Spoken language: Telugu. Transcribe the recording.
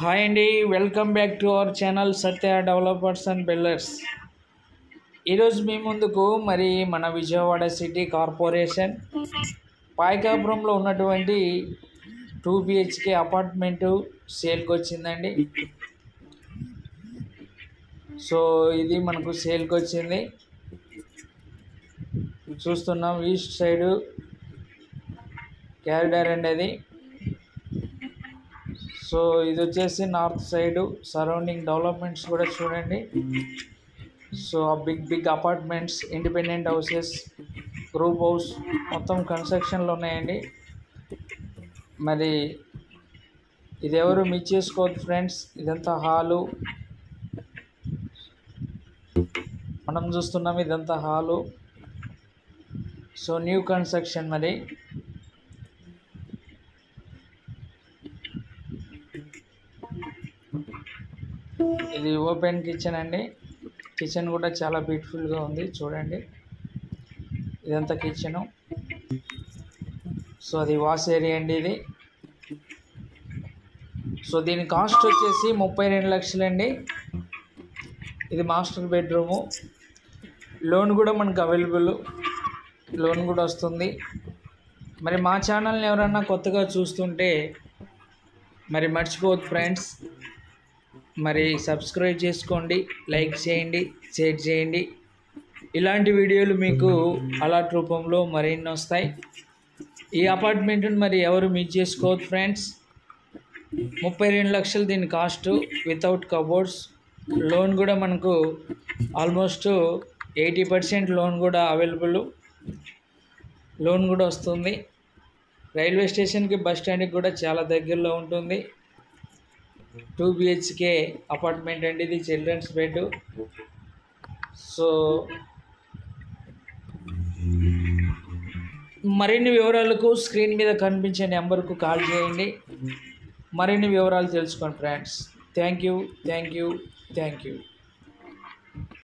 హాయ్ అండి, welcome back to our channel Satya developers and builders. ఈరోజు మీ ముందుకు మరి మన విజయవాడ సిటీ కార్పొరేషన్ పాయకాపురంలో ఉన్నటువంటి 2 BHK అపార్ట్మెంటు సేల్కి వచ్చిందండి. సో ఇది మనకు సేల్కి వచ్చింది. చూస్తున్నాం ఈస్ట్ సైడు క్యారిడార్ అండి అది. సో ఇది వచ్చేసి నార్త్ సైడు సరౌండింగ్ డెవలప్మెంట్స్ కూడా చూడండి. సో ఆ big apartments, independent houses, group house మొత్తం కన్స్ట్రక్షన్లో ఉన్నాయండి. మరి ఇది ఎవరు మిస్ చేసుకోవద్దు ఫ్రెండ్స్. ఇదంతా హాలు, మనం చూస్తున్నాం ఇదంతా హాలు. So new construction. మరి ఇది ఓపెన్ కిచెన్ అండి. కిచెన్ కూడా చాలా బ్యూటిఫుల్గా ఉంది చూడండి. ఇదంతా కిచెను. సో అది వాష్ ఏరియా అండి ఇది. సో దీని కాస్ట్ వచ్చేసి 32 లక్షలు అండి. ఇది మాస్టర్ బెడ్రూము. లోన్ కూడా మనకు అవైలబుల్, లోన్ కూడా వస్తుంది. మరి మా ఛానల్ని ఎవరన్నా కొత్తగా చూస్తుంటే మరి మర్చిపోవద్దు ఫ్రెండ్స్, మరి సబ్స్క్రైబ్ చేసుకోండి, లైక్ చేయండి, షేర్ చేయండి. ఇలాంటి వీడియోలు మీకు అలర్ట్ రూపంలో మరిన్ని వస్తాయి. ఈ అపార్ట్మెంట్ని మరి ఎవరు మిస్ చేసుకోవద్దు ఫ్రెండ్స్. 32 లక్షలు దీని కాస్ట్, వితౌట్ కబోర్డ్స్. లోన్ కూడా మనకు ఆల్మోస్ట్ 80% లోన్ కూడా అవైలబుల్, లోన్ కూడా వస్తుంది. రైల్వే స్టేషన్కి, బస్ స్టాండ్కి కూడా చాలా దగ్గరలో ఉంటుంది. 2 BHK అపార్ట్మెంట్ అండి ఇది, చిల్డ్రన్స్ బెడ్. సో మరిన్ని వివరాలకు స్క్రీన్ మీద కనిపించే నెంబర్కు కాల్ చేయండి. మరిన్ని వివరాలు తెలుసుకోండి ఫ్రెండ్స్. Thank you.